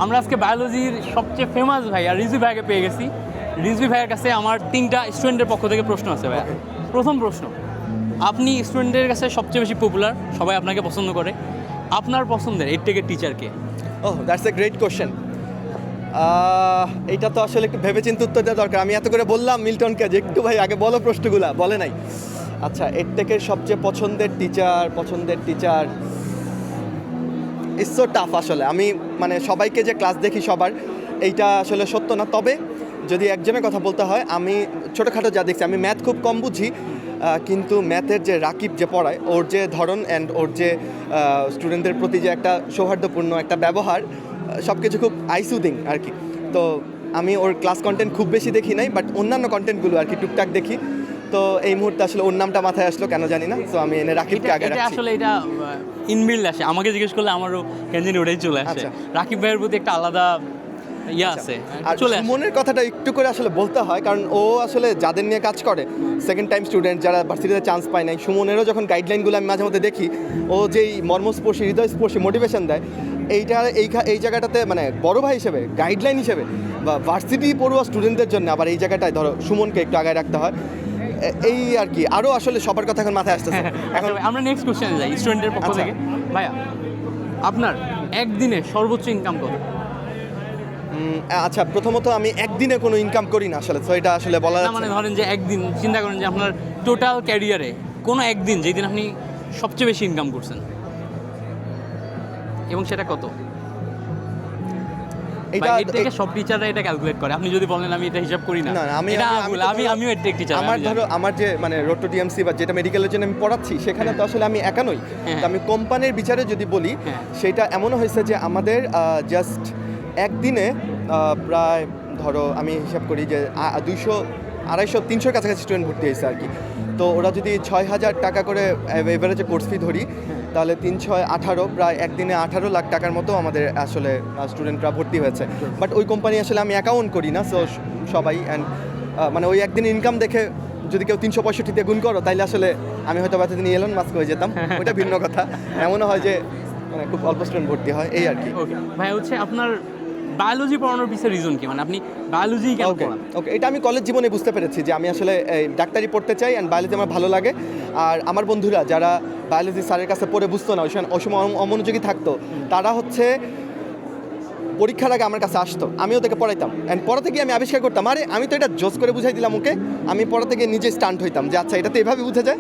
আমরা আজকে বায়োলজির সবচেয়ে ফেমাস ভাই আর রিজভি ভাইকে পেয়ে গেছি। রিজভি ভাইয়ের কাছে আমার 3টা স্টুডেন্টের পক্ষ থেকে প্রশ্ন আছে ভাইয়া। প্রথম প্রশ্ন, আপনি স্টুডেন্টের কাছে সবচেয়ে বেশি পপুলার, সবাই আপনাকে পছন্দ করে, আপনার পছন্দের এর থেকে টিচারকে? ওহ, দ্যাটস এ গ্রেট কোশ্চেন। এইটা তো আসলে একটু ভেবেচিন্তে উত্তর দেওয়া দরকার। আমি এত করে বললাম মিল্টনকে যে একটু ভাই আগে বলো প্রশ্নগুলা, বলে নাই। আচ্ছা, এর থেকে সবচেয়ে পছন্দের টিচার ইটস সো টাফ আসলে। আমি মানে সবাইকে যে ক্লাস দেখি সবার, এইটা আসলে সত্য না। তবে যদি একজনের কথা বলতে হয়, আমি ছোটোখাটো যা দেখছি, আমি ম্যাথ খুব কম বুঝি, কিন্তু ম্যাথের যে রাকিব যে পড়ায়, ওর যে ধরন অ্যান্ড ওর যে স্টুডেন্টদের প্রতি যে একটা সৌহার্দ্যপূর্ণ একটা ব্যবহার, সব কিছু খুব আইসুদিং আর কি। তো আমি ওর ক্লাস কন্টেন্ট খুব বেশি দেখি নাই, বাট অন্যান্য কন্টেন্টগুলো আর কি টুকটাক দেখি। তো এই মুহূর্তে আসলে ওর নামটা মাথায় আসলো কেন জানি না, তো আমি এনে রাকিবকে আগে রাখছি। আসলে এটা ইনবিল্ড আসে, আমাকে জিজ্ঞেস করলে আমারও কেন জানি ওটাই চলে আসে। আচ্ছা। রাকিব ভাইয়ের প্রতি একটা আলাদা আছে, আর চলে আসে। সুমনের কথাটা একটু করে আসলে বলতে হয়, কারণ ও আসলে যাদের নিয়ে কাজ করে, সেকেন্ড টাইম স্টুডেন্ট যারা ভার্সিটিতে চান্স পায় নাই, সুমনেরও যখন গাইডলাইনগুলো আমি মাঝে মধ্যে দেখি, ও যেই মর্মস্পর্শী হৃদয়স্পর্শী মোটিভেশন দেয়, এই জায়গাটাতে মানে বড় ভাই হিসেবে, গাইডলাইন হিসেবে বা ভার্সিটি পড়ুয়া স্টুডেন্টদের জন্য আবার এই জায়গাটায় ধরো সুমনকে একটু আগায় রাখতে হয়। এই আর কি, আরও আসলে সবার কথা এখন মাথায় আসতেছে। এখন আমরা নেক্সট কোশ্চেনে যাই স্টুডেন্টের পক্ষ থেকে। ভাইয়া, আপনার একদিনে সর্বোচ্চ ইনকাম কত? আচ্ছা, প্রথমত আমি একদিনে কোনো ইনকাম করি না আসলে, তো এটা আসলে বলা না, যাচ্ছে মানে না। ধরেন যে একদিন চিন্তা করেন যে আপনার টোটাল ক্যারিয়ারে কোনো একদিন যেদিন আপনি সবচেয়ে বেশি ইনকাম করছেন, এবং সেটা কত? এটা এর থেকে সব টিচাররা এটা ক্যালকুলেট করে, আপনি যদি বলেন আমি এটা হিসাব করি না। না, আমিও একটা টিচার। আমার ধরো আমার যে মানে রোটো ডিএমসি বা যেটা মেডিকেলের জন্য আমি পড়াচ্ছি, সেখানে তো আসলে আমি একা নই। হ্যাঁ। তো আমি কোম্পানির বিচারে যদি বলি, হ্যাঁ। সেটা এমনও হয়েছে যে আমাদের জাস্ট একদিনে প্রায় ধরো আমি হিসাব করি যে 200, 250, 300 কাছাকাছি স্টুডেন্ট ভর্তি হয়েছে আর কি। তো ওরা যদি 6,000 টাকা করে এভারেজে কোর্স ফি ধরি, তাহলে 3, 6, 18, প্রায় একদিনে 18 লাখ টাকার মতো আমাদের আসলে স্টুডেন্টরা ভর্তি হয়েছে। বাট ওই কোম্পানি আসলে আমি অ্যাকাউন্ট করি না, সো সবাই অ্যান্ড মানে ওই একদিন ইনকাম দেখে যদি কেউ 365 দিয়ে গুণ করো, তাইলে আসলে আমি হয়তো এতদিন এলন মাস্ক হয়ে যেতাম, ওটা ভিন্ন কথা। এমনও হয় যে মানে খুব অল্প স্টুডেন্ট ভর্তি হয়, এই আর কি। ওকে ভাই, হচ্ছে আপনার বায়োলজি পড়ানোর পিছনে রিজন কি, মানে আপনি বায়োলজি কেন পড়ান? ওকে, এটা আমি কলেজ জীবনে বুঝতে পেরেছি যে আমি আসলে ডাক্তারি পড়তে চাই অ্যান্ড বায়োলজি আমার ভালো লাগে। আর আমার বন্ধুরা যারা বায়োলজি স্যারের কাছে পড়ে বুঝতো না, ওই সময় অমনোযোগী থাকতো, তারা হচ্ছে পরীক্ষার আগে আমার কাছে আসতো, আমিও তাকে পড়াইতাম অ্যান্ড পড়াতে গিয়ে আমি আবিষ্কার করতাম, আরে আমি তো এটা জোস করে বুঝাই দিলাম ওকে। আমি পড়াতে গিয়ে নিজে স্টান্ট হইতাম যে আচ্ছা, এটা তো এভাবে বুঝা যায়।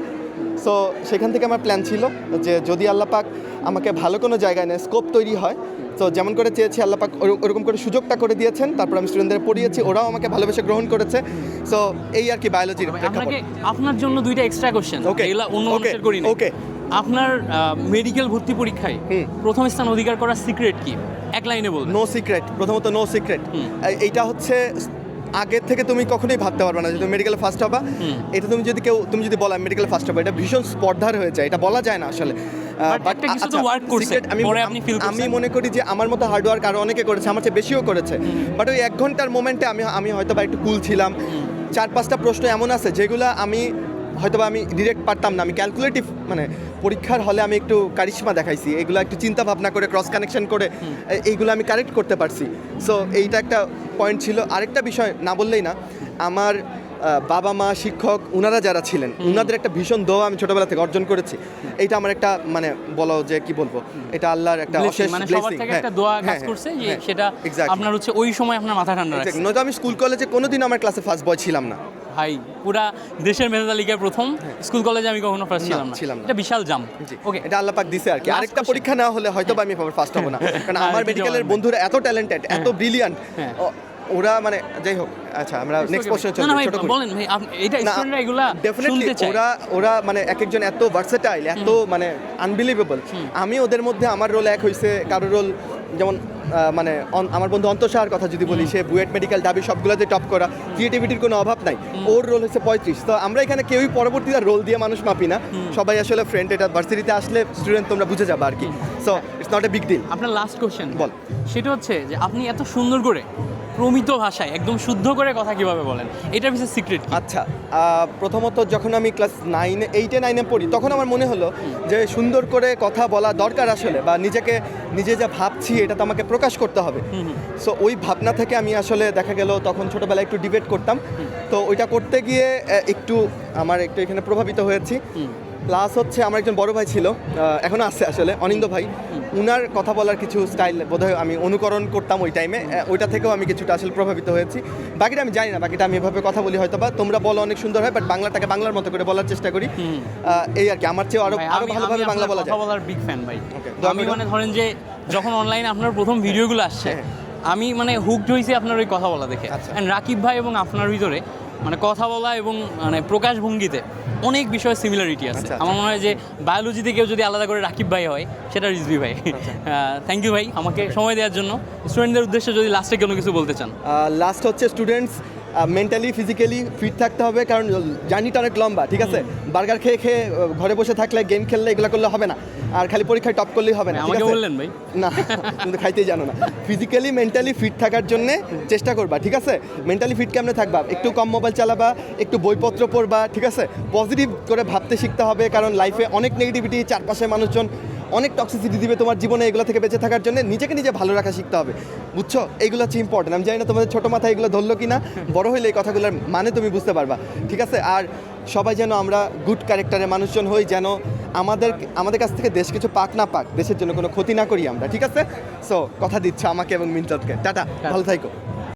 সো সেখান থেকে আমার প্ল্যান ছিল যে যদি আল্লাহ পাক আমাকে ভালো কোনো জায়গায় নেয়, স্কোপ তৈরি হয়, তো যেমন করে চেয়েছি আল্লাহ পাক ওরকম করে সুযোগটা করে দিয়েছেন। তারপর আমি স্টুডেন্টদের পড়িয়েছি, ওরাও আমাকে ভালোবেসে গ্রহণ করেছে। সো এই আর কি বায়োলজির আপনাকে আপনার জন্য 2টা এক্সট্রা কোশ্চেন, এগুলা অন্য মানুষের করি না। ওকে, আপনার মেডিকেল ভর্তি পরীক্ষায় প্রথম স্থান অধিকার করার সিক্রেট কি, এক লাইনে বলবেন? No secret. প্রথমত নো সিক্রেট। এইটা হচ্ছে আগের থেকে তুমি কখনোই ভাবতে পারবে না যে তুমি মেডিকেলে ফার্স্ট হবা। এটা তুমি যদি বলো মেডিকেলে ফার্স্ট হবা, এটা ভীষণ স্পর্ধার হয়ে যায়, এটা বলা যায় না আসলে। আমি মনে করি যে আমার মতো হার্ডওয়ার্ক আরও অনেকে করেছে, আমার চেয়ে বেশিও করেছে। বাট ওই 1 ঘন্টার মোমেন্টে আমি হয়তো বা একটু কুল ছিলাম। 4-5টা প্রশ্ন এমন আছে যেগুলো আমি হয়তোবা আমি ডিরেক্ট পারতাম না, আমি ক্যালকুলেটিভ মানে পরীক্ষার হলে আমি একটু কারিশমা দেখাইছি, এগুলো একটু চিন্তা ভাবনা করে ক্রস কানেকশন করে এইগুলো আমি কারেক্ট করতে পারছি। সো এইটা একটা পয়েন্ট ছিল। আরেকটা বিষয় না বললেই না, আমার বাবা মা শিক্ষক ওনারা যারা ছিলেন, ওনাদের একটা ভীষণ দোয়া আমি ছোটবেলা থেকে অর্জন করেছি। এইটা আমার একটা মানে বলো যে কি বলবো, এটা আল্লাহর একটা অশেষ ব্লেসিং। একটা দোয়া কাজ করছে যে সেটা আপনার হচ্ছে ওই সময় আপনার মাথা ঠান্ডা রাখছে। নয়তো আমি স্কুল কলেজে কোনোদিন আমার ক্লাসে ফার্স্ট বয় ছিলাম না ভাই, পুরা দেশের মেধা তালিকায় প্রথম, স্কুল কলেজে আমি কখনো ফার্স্ট ছিলাম না। এটা বিশাল জাম। ওকে, এটা আল্লাহ পাক দিছে আর কি। আরেকটা পরীক্ষা নেওয়া হলে হয়তো আমি ফার্স্ট হব না, কারণ আমার মেডিকেলের বন্ধুরা এত ট্যালেন্টেড, এত ব্রিলিয়ান্ট, ওরা মানে যাই হোক। আচ্ছা, আমরা নেক্সট কোশ্চেনে চলে যাই। ছোট বলেন ভাই, এটা স্টুডেন্টরা এগুলা শুনতে চায়। ওরা মানে একজন এত ভার্সেটাইল, এত মানে আনবিলিভেবল। আমি ওদের মধ্যে আমার রোল এক হইছে, কারোর রোল যেমন মানে আমার বন্ধু অন্তঃসার কথা যদি বলি, সে বুয়েট মেডিকেল ডাবি সবগুলোতে টপ করা, ক্রিয়েটিভিটির কোনো অভাব নাই। ওর রোল হচ্ছে 35। তো আমরা এখানে কেউই পরবর্তীতে রোল দিয়ে মানুষ মাপি না, সবাই আসলে ফ্রেন্ড। এটা ভার্সিটিতে আসলে স্টুডেন্ট তোমরা বুঝে যাবে আর কি। So it's not a big deal. আপনার লাস্ট কোশ্চেন বল। সেটা হচ্ছে যে আপনি এত সুন্দর করে প্রমিত ভাষায় একদম শুদ্ধ করে কথা কিভাবে বলেন, এটার পিছনে সিক্রেট? আচ্ছা, প্রথমত যখন আমি ক্লাস 8-9 পড়ি তখন আমার মনে হলো যে সুন্দর করে কথা বলা দরকার আসলে, বা নিজে যা ভাবছি এটা তো আমাকে প্রকাশ করতে হবে। সো ওই ভাবনা থেকে আমি আসলে দেখা গেল তখন ছোটোবেলায় একটু ডিবেট করতাম, তো ওইটা করতে গিয়ে একটু এখানে প্রভাবিত হয়েছি। প্লাস হচ্ছে আমার একজন বড় ভাই ছিল, এখনও আছে আসলে, অনিন্দ ভাই, উনার কথা বলার কিছু স্টাইল বোধহয় আমি অনুকরণ করতাম ওই টাইমে, ওইটা থেকেও আমি কিছুটা আসলে প্রভাবিত হয়েছি। বাকিটা আমি জানি না, বাকিটা আমি এভাবে কথা বলি হয়তো, বা তোমরা বলো অনেক সুন্দর হয়, বাট বাংলাটাকে বাংলার মতো করে বলার চেষ্টা করি, এই আর কি। আমার চেয়ে আরো ভালোভাবে বাংলা বলা যায়। কথা বলার বিগ ফ্যান ভাই। তো আমি মানে ধরেন যে যখন অনলাইনে আপনার প্রথম ভিডিওগুলো আসছে, আমি মানে হুকড হয়েছি আপনার ওই কথা বলা দেখে। অ্যান্ড রাকিব ভাই এবং আপনার ভিতরে মানে কথা বলা এবং মানে প্রকাশভঙ্গিতে অনেক বিষয়ে সিমিলারিটি আছে। আমার মনে হয় যে বায়োলজিতে কেউ যদি আলাদা করে রাকিব ভাই হয় সেটা রিজভি ভাই। থ্যাংক ইউ ভাই আমাকে সময় দেওয়ার জন্য। স্টুডেন্টদের উদ্দেশ্যে যদি লাস্টে কোনো কিছু বলতে চান। লাস্ট হচ্ছে স্টুডেন্টস মেন্টালি ফিজিক্যালি ফিট থাকতে হবে, কারণ জার্নিটা অনেক লম্বা, ঠিক আছে? বার্গার খেয়ে খেয়ে ঘরে বসে থাকলে, গেম খেললে, এগুলো করলে হবে না, আর খালি পরীক্ষায় টপ করলেই হবে না। আমাকে বললেন ভাই না, কিন্তু খাইতেই জানো না। ফিজিক্যালি মেন্টালি ফিট থাকার জন্য চেষ্টা করবা, ঠিক আছে? মেন্টালি ফিট কেমনে থাকবা? একটু কম মোবাইল চালাবা, একটু বইপত্র পড়বা, ঠিক আছে? পজিটিভ করে ভাবতে শিখতে হবে, কারণ লাইফে অনেক নেগেটিভিটি, চারপাশে মানুষজন অনেক টক্সিসিটি দিবে তোমার জীবনে। এগুলো থেকে বেঁচে থাকার জন্য নিজেকে নিজে ভালো রাখা শিখতে হবে, বুঝছো? এগুলো হচ্ছে ইম্পর্টেন্ট। আমি জানি না তোমাদের ছোটো মাথায় এগুলো ধরলো কি না, বড় হইলে এই কথাগুলোর মানে তুমি বুঝতে পারবা, ঠিক আছে? আর সবাই যেন আমরা গুড ক্যারেক্টারের মানুষজন হই, যেন আমাদের কাছ থেকে দেশ কিছু পাক না পাক, দেশের জন্য কোনো ক্ষতি না করি আমরা, ঠিক আছে? সো কথা দিচ্ছ আমাকে এবং মিন্টকে। টাটা, ভালো থাইকো।